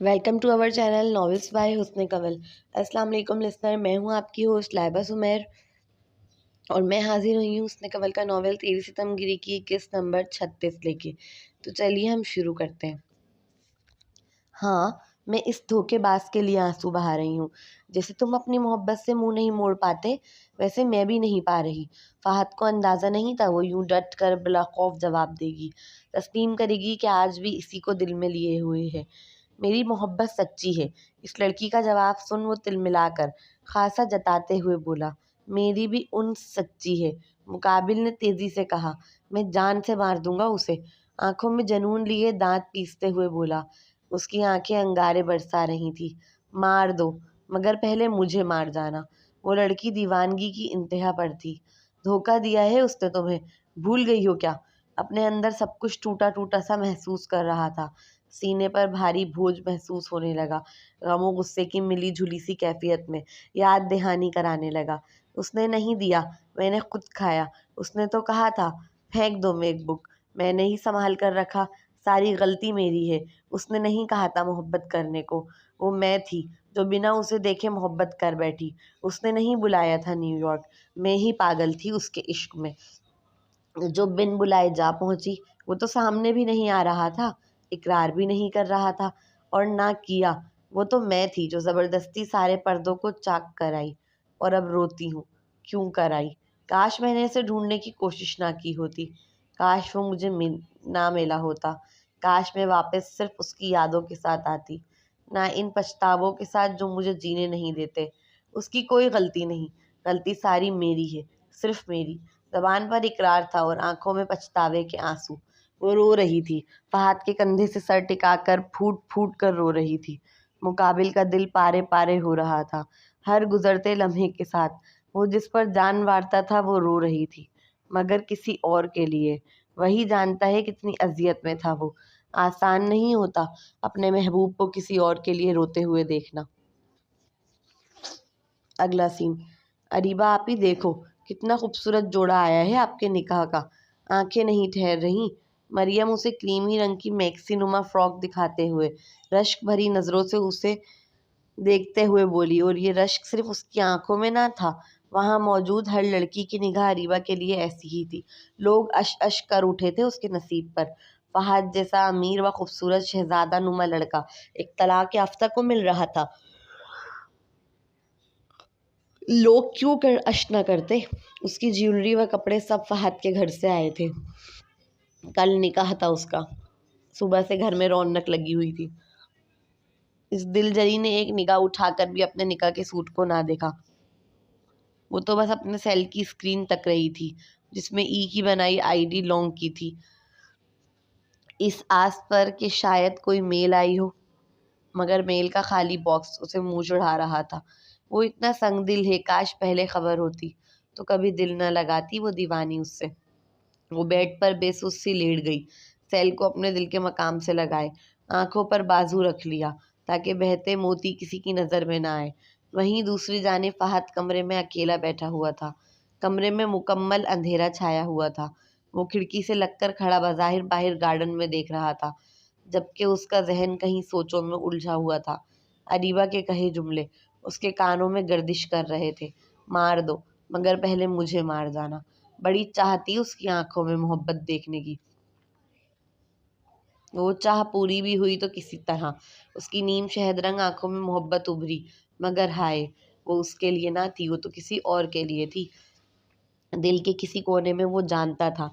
Welcome to our channel novels by Hasan Kanwal. السلام علیکم listener, میں ہوں آپ کی ہوسٹ لائبہ سمیر اور میں حاضر ہوئی ہوں حسن کنول کا ناول تیری ستم گری کی قسط نمبر 36 لے کے۔ تو چلیے ہم شروع کرتے ہیں۔ ہاں، میں اس دھوکے باز کے لیے آنسو بہا رہی ہوں۔ جیسے تم اپنی محبت سے منہ نہیں موڑ پاتے، ویسے میں بھی نہیں پا رہی۔ فہد کو اندازہ نہیں تھا وہ یوں ڈٹ کر بلا خوف جواب دے گی، تسلیم کرے گی کہ آج بھی اسی کو دل میں لیے ہوئے ہے۔ میری محبت سچی ہے۔ اس لڑکی کا جواب سن وہ تلملا کر خاصا جتاتے ہوئے بولا، میری بھی انس سچی ہے۔ مقابل نے تیزی سے کہا، میں جان سے مار دوں گا اسے۔ آنکھوں میں جنون لیے دانت پیستے ہوئے بولا، اس کی آنکھیں انگارے برسا رہی تھی۔ مار دو، مگر پہلے مجھے مار جانا۔ وہ لڑکی دیوانگی کی انتہا پر تھی۔ دھوکہ دیا ہے اس نے تمہیں، بھول گئی ہو کیا؟ اپنے اندر سب کچھ ٹوٹا ٹوٹا سا محسوس کر رہا تھا۔ سینے پر بھاری بوجھ محسوس ہونے لگا۔ غم و غصے کی ملی جھلی سی کیفیت میں یاد دہانی کرانے لگا۔ اس نے نہیں دیا، میں نے خود کھایا۔ اس نے تو کہا تھا پھینک دو میک بک، میں نے ہی سنبھال کر رکھا۔ ساری غلطی میری ہے۔ اس نے نہیں کہا تھا محبت کرنے کو، وہ میں تھی جو بنا اسے دیکھے محبت کر بیٹھی۔ اس نے نہیں بلایا تھا نیو یارک، میں ہی پاگل تھی اس کے عشق میں، جو بن بلائے جا پہنچی۔ وہ تو سامنے بھی نہیں آ رہا تھا، اقرار بھی نہیں کر رہا تھا، اور نہ کیا۔ وہ تو میں تھی جو زبردستی سارے پردوں کو چاک کر آئی، اور اب روتی ہوں کیوں کر آئی۔ کاش میں نے اسے ڈھونڈنے کی کوشش نہ کی ہوتی، کاش وہ مجھے نہ ملا ہوتا، کاش میں واپس صرف اس کی یادوں کے ساتھ آتی، نہ ان پچھتاووں کے ساتھ جو مجھے جینے نہیں دیتے۔ اس کی کوئی غلطی نہیں، غلطی ساری میری ہے، صرف میری۔ زبان پر اقرار تھا اور آنکھوں میں پچھتاوے کے آنسو۔ وہ رو رہی تھی، فہد کے کندھے سے سر ٹکا کر پھوٹ پھوٹ کر رو رہی تھی۔ مقابل کا دل پارے پارے ہو رہا تھا ہر گزرتے لمحے کے ساتھ۔ وہ جس پر جان وارتا تھا وہ رو رہی تھی، مگر کسی اور کے لیے۔ وہی جانتا ہے کتنی اذیت میں تھا وہ۔ آسان نہیں ہوتا اپنے محبوب کو کسی اور کے لیے روتے ہوئے دیکھنا۔ اگلا سین۔ اریبہ آپی دیکھو، کتنا خوبصورت جوڑا آیا ہے آپ کے نکاح کا۔ آنکھیں نہیں ٹھہر رہیں۔ مریم اسے کریمی رنگ کی میکسی نما فراک دکھاتے ہوئے رشک بھری نظروں سے اسے دیکھتے ہوئے بولی، اور یہ رشک صرف اس کی آنکھوں میں نہ تھا، وہاں موجود ہر لڑکی کی نگاہ اریبہ کے لیے ایسی ہی تھی۔ لوگ اش اش کر اٹھے تھے اس کے نصیب پر۔ فہد جیسا امیر و خوبصورت شہزادہ نما لڑکا ایک طلاق یافتہ کو مل رہا تھا۔ لوگ کیوں کر اش نہ کرتے؟ اس کی جیولری و کپڑے سب فہد کے گھر سے آئے تھے۔ کل نکاح تھا اس کا۔ صبح سے گھر میں رونق لگی ہوئی تھی۔ اس دل جری نے ایک نگاہ اٹھا کر بھی اپنے نکاح کے سوٹ کو نہ دیکھا۔ وہ تو بس اپنے سیل کی اسکرین تک رہی تھی جس میں ای کی بنائی آئی ڈی لانگ کی تھی، اس آس پر کہ شاید کوئی میل آئی ہو، مگر میل کا خالی باکس اسے منہ چڑھا رہا تھا۔ وہ اتنا سنگ دل ہے، کاش پہلے خبر ہوتی تو کبھی دل نہ لگاتی وہ دیوانی اس سے۔ وہ بیڈ پر بے سوس سی لیٹ گئی، سیل کو اپنے دل کے مقام سے لگائے، آنکھوں پر بازو رکھ لیا تاکہ بہتے موتی کسی کی نظر میں نہ آئے۔ وہیں دوسری جانب فہد کمرے میں اکیلا بیٹھا ہوا تھا۔ کمرے میں مکمل اندھیرا چھایا ہوا تھا۔ وہ کھڑکی سے لگ کر کھڑا بظاہر باہر گارڈن میں دیکھ رہا تھا، جبکہ اس کا ذہن کہیں سوچوں میں الجھا ہوا تھا۔ اریبہ کے کہے جملے اس کے کانوں میں گردش کر رہے تھے، مار دو، مگر پہلے مجھے مار جانا۔ بڑی چاہ تھی اس کی آنکھوں میں محبت دیکھنے کی۔ وہ چاہ پوری بھی ہوئی تو کسی طرح۔ اس کی نیم شہد رنگ آنکھوں میں محبت ابھری، مگر ہائے، وہ اس کے لیے نہ تھی، وہ تو کسی اور کے لیے تھی۔ دل کے کسی کونے میں وہ جانتا تھا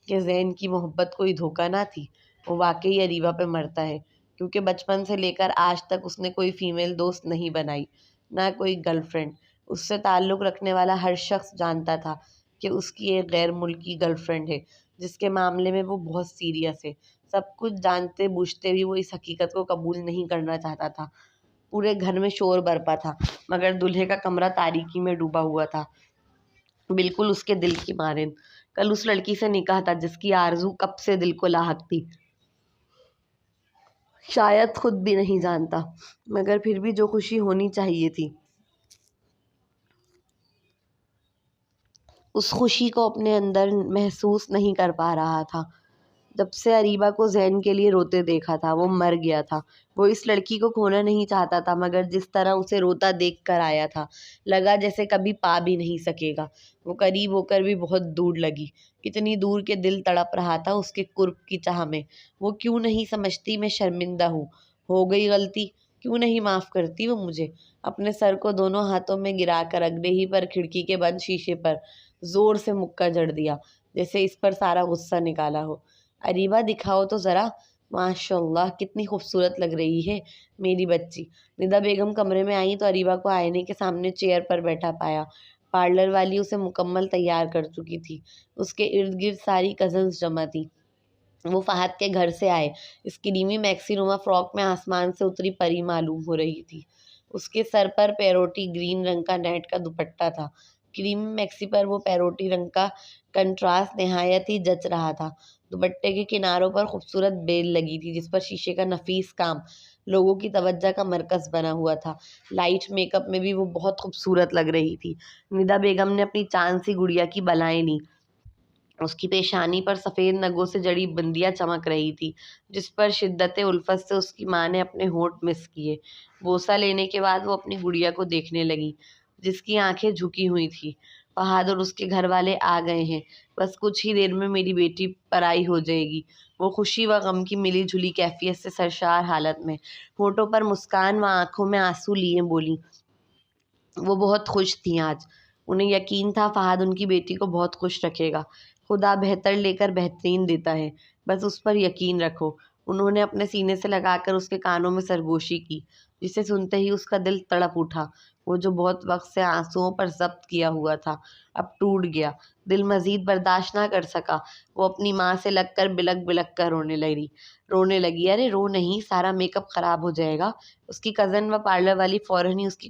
کہ زین کی محبت کوئی دھوکہ نہ تھی، وہ واقعی اریبہ پہ مرتا ہے، کیونکہ بچپن سے لے کر آج تک اس نے کوئی فیمیل دوست نہیں بنائی، نہ کوئی گرل فرینڈ۔ اس سے تعلق رکھنے والا ہر شخص جانتا تھا کہ اس کی ایک غیر ملکی گرل فرینڈ ہے جس کے معاملے میں وہ بہت سیریس ہے۔ سب کچھ جانتے بوجھتے بھی وہ اس حقیقت کو قبول نہیں کرنا چاہتا تھا۔ پورے گھر میں شور برپا تھا، مگر دولہے کا کمرہ تاریکی میں ڈوبا ہوا تھا، بالکل اس کے دل کی مانند۔ کل اس لڑکی سے نکاح تھا جس کی آرزو کب سے دل کو لاحق تھی، شاید خود بھی نہیں جانتا، مگر پھر بھی جو خوشی ہونی چاہیے تھی اس خوشی کو اپنے اندر محسوس نہیں کر پا رہا تھا۔ جب سے اریبہ کو زین کے لیے روتے دیکھا تھا وہ مر گیا تھا۔ وہ اس لڑکی کو کھونا نہیں چاہتا تھا، مگر جس طرح اسے روتا دیکھ کر آیا تھا لگا جیسے کبھی پا بھی نہیں سکے گا۔ وہ قریب ہو کر بھی بہت دور لگی، اتنی دور کہ دل تڑپ رہا تھا اس کے قرب کی چاہ میں۔ وہ کیوں نہیں سمجھتی میں شرمندہ ہوں، ہو گئی غلطی، کیوں نہیں معاف کرتی وہ مجھے؟ اپنے سر کو دونوں ہاتھوں میں گرا کر اگلے ہی پر کھڑکی کے بند شیشے پر زور سے مکہ جڑ دیا، جیسے اس پر سارا غصہ نکالا ہو۔ اریبہ دکھاؤ تو ذرا، ماشاء اللہ کتنی خوبصورت لگ رہی ہے میری بچی۔ ندا بیگم کمرے میں آئیں تو اریبہ کو آئینے کے سامنے چیئر پر بیٹھا پایا۔ پارلر والی اسے مکمل تیار کر چکی تھی، اس کے ارد گرد ساری کزنز جمع تھی۔ وہ فہد کے گھر سے آئے، اس کریمی میکسی نما فراک میں آسمان سے اتری پری معلوم ہو رہی تھی۔ اس کے سر پر پیروٹی گرین رنگ کا نیٹ کا دوپٹہ تھا، کریمی میکسی پر وہ پیروٹی رنگ کا کنٹراسٹ نہایت ہی جچ رہا تھا۔ دوپٹے کے کناروں پر خوبصورت بیل لگی تھی جس پر شیشے کا نفیس کام لوگوں کی توجہ کا مرکز بنا ہوا تھا۔ لائٹ میک اپ میں بھی وہ بہت خوبصورت لگ رہی تھی۔ ندا بیگم نے اپنی چاند سی گڑیا کی بلائیں لیں، اس کی پیشانی پر سفید نگوں سے جڑی بندیاں چمک رہی تھی جس پر شدت الفت سے اس کی ماں نے اپنے ہونٹ مس کیے۔ بوسہ لینے کے بعد وہ اپنی گڑیا کو دیکھنے لگی جس کی آنکھیں جھکی ہوئی تھیں۔ فہد اور اس کے گھر والے آ گئے ہیں، بس کچھ ہی دیر میں میری بیٹی پرائی ہو جائے گی۔ وہ خوشی و غم کی ملی جھلی کیفیت سے سرشار حالت میں، ہونٹوں پر مسکان و آنکھوں میں آنسو لیے بولی۔ وہ بہت خوش تھیں آج، انہیں یقین تھا فہد ان کی بیٹی کو بہت خوش رکھے گا۔ خدا بہتر لے کر بہترین دیتا ہے، بس اس پر یقین رکھو۔ انہوں نے اپنے سینے سے لگا کر اس کے کانوں میں سرگوشی کی، جسے سنتے ہی اس کا دل تڑپ اٹھا۔ وہ جو بہت وقت سے آنسوؤں پر ضبط کیا ہوا تھا اب ٹوٹ گیا، دل مزید برداشت نہ کر سکا۔ وہ اپنی ماں سے لگ کر بلک بلک کر رونے لگی۔ ارے رو نہیں، سارا میک اپ خراب ہو جائے گا۔ اس کی کزن و پارلر والی فوراً ہی اس کی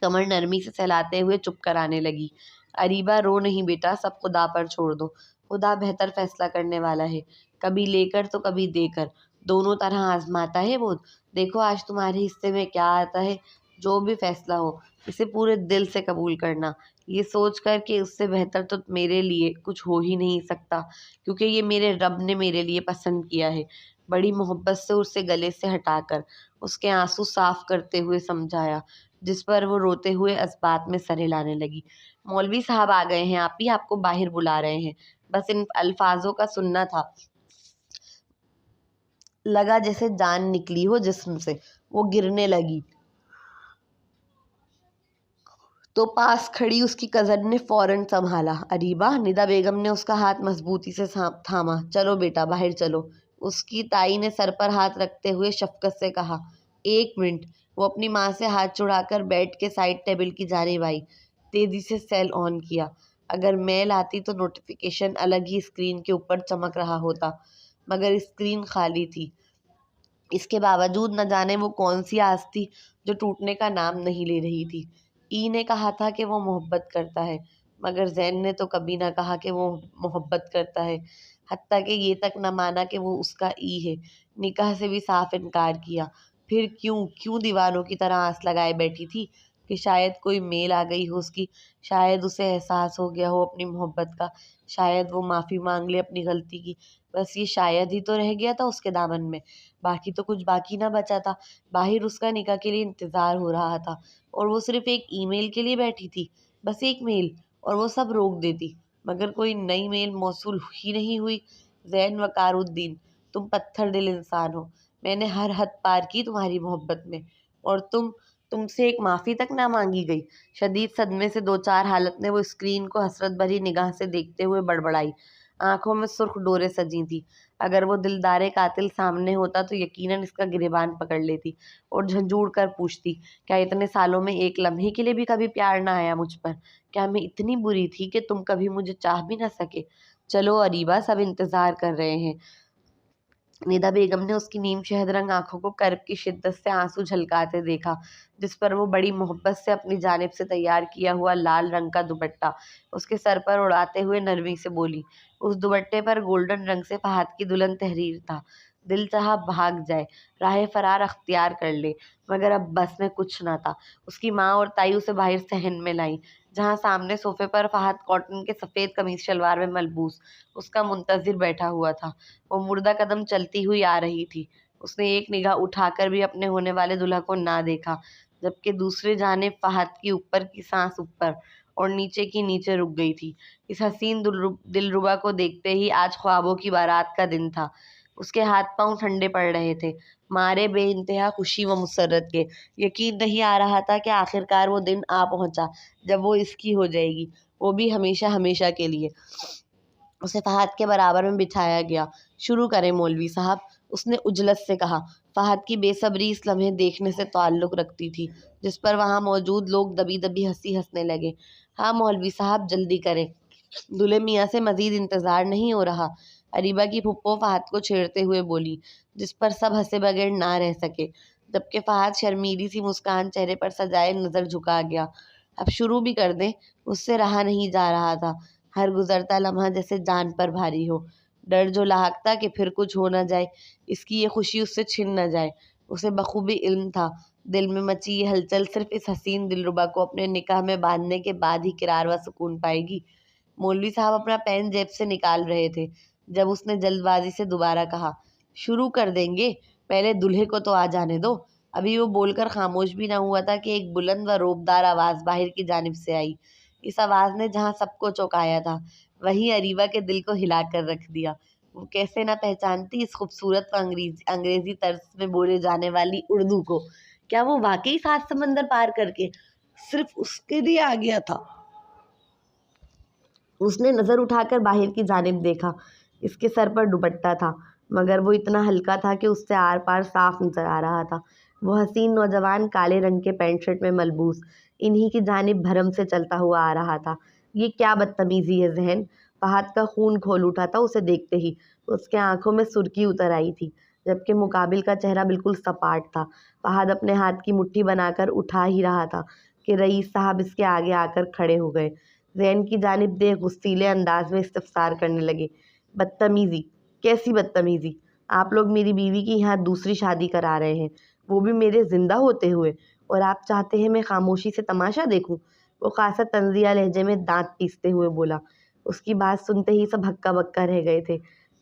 کمر نرمی سے سہلاتے ہوئے چپ کرانے لگی۔ اریبہ رو نہیں بیٹا، سب خدا پر چھوڑ دو، خدا بہتر فیصلہ کرنے والا ہے، کبھی لے کر تو کبھی دے کر، دونوں طرح آزماتا ہے وہ۔ دیکھو آج تمہارے حصے میں کیا آتا ہے، جو بھی فیصلہ ہو اسے پورے دل سے قبول کرنا، یہ سوچ کر کہ اس سے بہتر تو میرے لیے کچھ ہو ہی نہیں سکتا، کیونکہ یہ میرے رب نے میرے لیے پسند کیا ہے۔ بڑی محبت سے اسے گلے سے ہٹا کر اس کے آنسو صاف کرتے ہوئے سمجھایا، جس پر وہ روتے ہوئے اسبات میں سر ہلانے لگی۔ مولوی صاحب آ گئے ہیں آپی، آپ کو باہر بلا رہے ہیں۔ بس ان الفاظوں کا سننا تھا، لگا جیسے جان نکلی ہو جسم سے۔ وہ گرنے لگی تو پاس کھڑی اس کی کزن نے فوراً سنبھالا۔ اریبہ، ندا بیگم نے اس کا ہاتھ مضبوطی سے تھاما۔ چلو بیٹا باہر چلو، اس کی تائی نے سر پر ہاتھ رکھتے ہوئے شفقت سے کہا۔ ایک منٹ۔ وہ اپنی ماں سے ہاتھ چھڑا کر بیڈ کے سائڈ ٹیبل کی جانب آئی، تیزی سے سیل آن کیا۔ اگر میل آتی تو نوٹیفیکیشن الگ ہی اسکرین کے اوپر چمک رہا ہوتا، مگر اسکرین خالی تھی۔ اس کے باوجود نہ جانے وہ کون سی آس تھی جو ٹوٹنے کا نام نہیں لے رہی تھی۔ ای نے کہا تھا کہ وہ محبت کرتا ہے، مگر زین نے تو کبھی نہ کہا کہ وہ محبت کرتا ہے، حتیٰ کہ یہ تک نہ مانا کہ وہ اس کا ای ہے۔ نکاح سے بھی صاف انکار کیا۔ پھر کیوں دیوانوں کی طرح آس لگائے بیٹھی تھی کہ شاید کوئی میل آ گئی ہو اس کی، شاید اسے احساس ہو گیا ہو اپنی محبت کا، شاید وہ معافی مانگ لے اپنی غلطی کی۔ بس یہ شاید ہی تو رہ گیا تھا اس کے دامن میں، باقی تو کچھ باقی نہ بچا تھا۔ باہر اس کا نکاح کے لیے انتظار ہو رہا تھا اور وہ صرف ایک ای میل کے لیے بیٹھی تھی، بس ایک میل، اور وہ سب روک دیتی، مگر کوئی نئی میل موصول ہی نہیں ہوئی۔ زین وقار الدین، تم پتھر دل انسان ہو، میں نے ہر حد پار کی تمہاری محبت میں، اور تم سے ایک معافی تک نہ مانگی گئی۔ شدید صدمے سے دو چار حالت نے وہ اسکرین کو حسرت بھری نگاہ سے دیکھتے ہوئے بڑبڑائی، آنکھوں میں سرخ ڈوریں سجی تھیں۔ اگر وہ دلدار قاتل سامنے ہوتا تو یقیناً اس کا گریبان پکڑ لیتی اور جھنجھوڑ کر پوچھتی، کیا اتنے سالوں میں ایک لمحے کے لیے بھی کبھی پیار نہ آیا مجھ پر؟ کیا میں اتنی بری تھی کہ تم کبھی مجھے چاہ بھی نہ سکے؟ چلو اریبہ، سب انتظار کر رہے ہیں۔ ندا بیگم نے اس کی نیم شہد رنگ آنکھوں کو کرب کی شدت سے آنسو جھلکاتے دیکھا، جس پر وہ بڑی محبت سے اپنی جانب سے تیار کیا ہوا لال رنگ کا دوپٹہ اس کے سر پر اڑاتے ہوئے نرمی سے بولی۔ اس دوپٹے پر گولڈن رنگ سے فہد کی دلہن تحریر تھا، دل چاہا بھاگ جائے، راہ فرار اختیار کر لے، مگر اب بس میں کچھ نہ تھا۔ اس کی ماں اور تائی اسے باہر صحن میں لائیں، جہاں سامنے صوفے پر فہد کاٹن کے سفید قمیص شلوار میں ملبوس اس کا منتظر بیٹھا ہوا تھا۔ وہ مردہ قدم چلتی ہوئی آ رہی تھی۔ اس نے ایک نگاہ اٹھا کر بھی اپنے ہونے والے دلہا کو نہ دیکھا، جبکہ دوسری جانب فہد کی اوپر کی سانس اوپر اور نیچے کی نیچے رک گئی تھی۔ اس حسین دلربا کو دیکھتے ہی آج خوابوں کی بارات کا دن تھا۔ اس کے ہاتھ پاؤں ٹھنڈے پڑ رہے تھے، مارے بے انتہا خوشی و مسرت کے۔ یقین نہیں آ رہا تھا کہ آخرکار وہ دن آ پہنچا جب وہ اس کی ہو جائے گی، وہ بھی ہمیشہ ہمیشہ کے لیے۔ اسے فہد کے برابر میں بٹھایا گیا۔ شروع کریں مولوی صاحب، اس نے عجلت سے کہا۔ فہد کی بے صبری اس لمحے دیکھنے سے تعلق رکھتی تھی، جس پر وہاں موجود لوگ دبی دبی ہنسنے لگے۔ ہاں مولوی صاحب، جلدی کریں، دولہے میاں سے مزید انتظار نہیں ہو رہا۔ اریبہ کی پھپھو فہد کو چھیڑتے ہوئے بولی، جس پر سب ہنسے بغیر نہ رہ سکے، جبکہ فہد شرمیلی سی مسکان چہرے پر سجائے نظر جھکا گیا۔ اب شروع بھی کر دیں، اس سے رہا نہیں جا رہا تھا۔ ہر گزرتا لمحہ جیسے جان پر بھاری ہو، ڈر جو لاحق کہ پھر کچھ ہو نہ جائے، اس کی یہ خوشی اس سے چھن نہ جائے۔ اسے بخوبی علم تھا دل میں مچی یہ ہلچل صرف اس حسین دلربا کو اپنے نکاح میں باندھنے کے بعد ہی قرار و سکون پائے گی۔ مولوی صاحب اپنا پین جیب سے نکال رہے تھے جب اس نے جلد بازی سے دوبارہ کہا، شروع کر دیں گے، پہلے دلہے کو تو آ جانے دو۔ ابھی وہ بول کر خاموش بھی نہ ہوا تھا کہ ایک بلند و روبدار آواز باہر کی جانب سے آئی۔ اس آواز نے جہاں سب کو چونکایا تھا، وہیں اریبہ کے دل کو ہلا کر رکھ دیا۔ وہ کیسے نہ پہچانتی اس خوبصورت و انگریزی طرز میں بولے جانے والی اردو کو؟ کیا وہ واقعی 7 سمندر پار کر کے صرف اس کے لیے آ گیا تھا؟ اس نے نظر اٹھا کر باہر کی جانب دیکھا۔ اس کے سر پر دوپٹہ تھا، مگر وہ اتنا ہلکا تھا کہ اس سے آر پار صاف نظر آ رہا تھا۔ وہ حسین نوجوان کالے رنگ کے پینٹ شرٹ میں ملبوس انہی کی جانب بھرم سے چلتا ہوا آ رہا تھا۔ یہ کیا بدتمیزی ہے ذہن! فہد کا خون کھول اٹھا تھا اسے دیکھتے ہی۔ اس کے آنکھوں میں سرخی اتر آئی تھی، جبکہ مقابل کا چہرہ بالکل سپاٹ تھا۔ فہد اپنے ہاتھ کی مٹھی بنا کر اٹھا ہی رہا تھا کہ رئیس صاحب اس کے آگے آ کر کھڑے ہو گئے۔ زین کی جانب دیکھ غصیلے انداز میں استفسار کرنے لگے، بدتمیزی؟ کیسی بدتمیزی؟ آپ لوگ میری بیوی کی یہاں دوسری شادی کرا رہے ہیں، وہ بھی میرے زندہ ہوتے ہوئے، اور آپ چاہتے ہیں میں خاموشی سے تماشا دیکھوں؟ وہ خاصا طنزیہ لہجے میں دانت پیستے ہوئے بولا۔ اس کی بات سنتے ہی سب ہکا بکا رہ گئے تھے،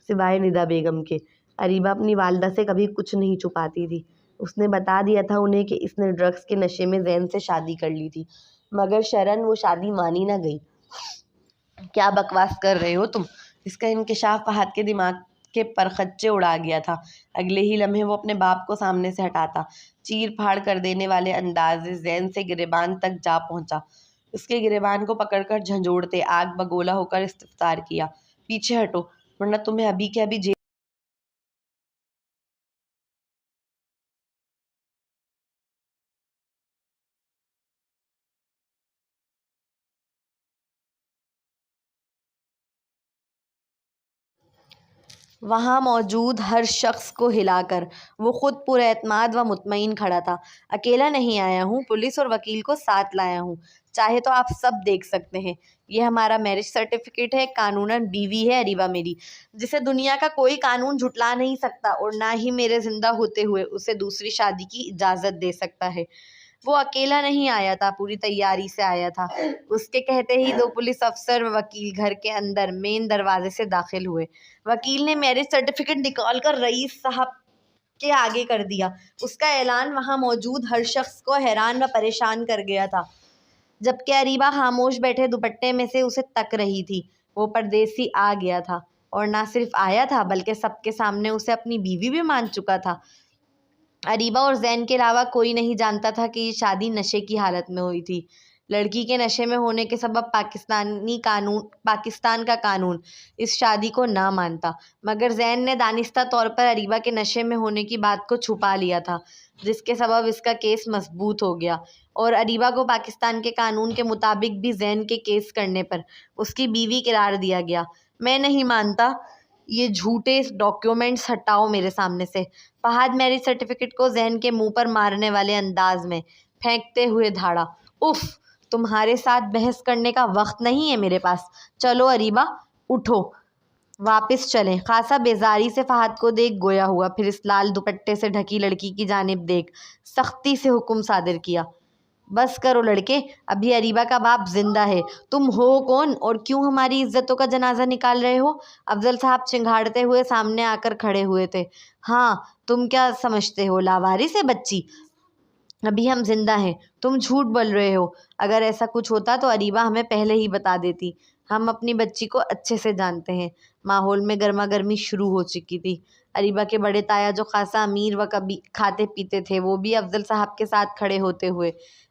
سوائے ندا بیگم کے۔ اریبہ اپنی والدہ سے کبھی کچھ نہیں چھپاتی تھی۔ اس نے بتا دیا تھا انہیں کہ اس نے ڈرگس کے نشے میں زین سے شادی کر لی تھی، مگر شرعاً وہ شادی مانی نہ گئی۔ کیا بکواس کر رہے ہو تم؟ اس کا انکشاف فہد کے دماغ کے پرخچے اڑا گیا تھا۔ اگلے ہی لمحے وہ اپنے باپ کو سامنے سے ہٹاتا، چیر پھاڑ کر دینے والے انداز زین سے گریبان تک جا پہنچا۔ اس کے گریبان کو پکڑ کر جھنجھوڑتے آگ بگولا ہو کر استفسار کیا، پیچھے ہٹو، ورنہ تمہیں ابھی کے ابھی وہاں موجود ہر شخص کو ہلا کر وہ خود پر اعتماد و مطمئن کھڑا تھا۔ اکیلا نہیں آیا ہوں، پولیس اور وکیل کو ساتھ لایا ہوں، چاہے تو آپ سب دیکھ سکتے ہیں۔ یہ ہمارا میرج سرٹیفکیٹ ہے، قانوناً بیوی ہے اریبہ میری، جسے دنیا کا کوئی قانون جھٹلا نہیں سکتا، اور نہ ہی میرے زندہ ہوتے ہوئے اسے دوسری شادی کی اجازت دے سکتا ہے۔ وہ اکیلا نہیں آیا تھا، پوری تیاری سے آیا تھا۔ اس کے کہتے ہی 2 پولیس افسر و وکیل گھر کے اندر مین دروازے سے داخل ہوئے۔ وکیل نے میرج سرٹیفکیٹ نکال کر رئیس صاحب کے آگے کر دیا۔ اس کا اعلان وہاں موجود ہر شخص کو حیران و پریشان کر گیا تھا، جبکہ اریبہ خاموش بیٹھے دوپٹے میں سے اسے تک رہی تھی۔ وہ پردیسی آ گیا تھا، اور نہ صرف آیا تھا بلکہ سب کے سامنے اسے اپنی بیوی بھی مان چکا تھا۔ اریبہ اور زین کے علاوہ کوئی نہیں جانتا تھا کہ یہ شادی نشے کی حالت میں ہوئی تھی۔ لڑکی کے نشے میں ہونے کے سبب پاکستان کا قانون اس شادی کو نہ مانتا، مگر زین نے دانستہ طور پر اریبہ کے نشے میں ہونے کی بات کو چھپا لیا تھا، جس کے سبب اس کا کیس مثبوت ہو گیا، اور اریبہ کو پاکستان کے قانون کے مطابق بھی زین کے کیس کرنے پر اس کی بیوی قرار دیا گیا۔ میں نہیں مانتا، یہ جھوٹے ڈاکیومنٹس ہٹاؤ میرے سامنے سے۔ فہد میرج سرٹیفکیٹ کو زین کے منہ پر مارنے والے انداز میں پھینکتے ہوئے دھاڑا۔ اف، تمہارے ساتھ بحث کرنے کا وقت نہیں ہے میرے پاس، چلو اریبہ اٹھو۔ واپس چلیں۔ خاصا بیزاری سے فہد کو دیکھ گویا ہوا، پھر اس لال دوپٹے سے ڈھکی لڑکی کی جانب دیکھ سختی سے حکم صادر کیا، بس کرو لڑکے، ابھی اریبہ کا باپ زندہ ہے۔ تم ہو کون اور کیوں ہماری عزتوں کا جنازہ نکال رہے ہو؟ افضل صاحب چنگھاڑتے ہوئے سامنے آ کر کھڑے ہوئے تھے۔ ہاں، تم کیا سمجھتے ہو لاوارث ہے بچی؟ ابھی ہم زندہ ہیں، تم جھوٹ بول رہے ہو۔ اگر ایسا کچھ ہوتا تو اریبہ ہمیں پہلے ہی بتا دیتی۔ ہم اپنی بچی کو اچھے سے جانتے ہیں۔ ماحول میں گرما گرمی شروع ہو چکی تھی۔ اریبہ کے بڑے تایا جو خاصا امیر و کبھی کھاتے پیتے تھے، وہ بھی افضل صاحب کے ساتھ کھڑے ہوتے ہوئے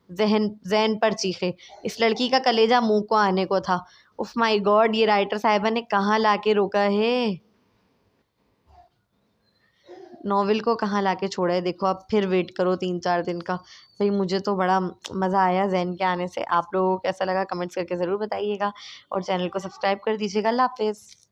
ذہن پر چیخے، اس لڑکی کا کلیجہ منہ کو آنے کو تھا۔ اف مائی گاڈ، یہ رائٹر صاحبہ نے کہاں لا کے روکا ہے، ناول کو کہاں لا کے چھوڑا ہے۔ دیکھو اب پھر ویٹ کرو 3-4 دن کا۔ بھئی مجھے تو بڑا مزہ آیا ذہن کے آنے سے۔ آپ لوگوں کو کیسا لگا کمنٹس کر کے ضرور بتائیے گا، اور چینل کو سبسکرائب کر دیجیے گا۔ اللہ حافظ۔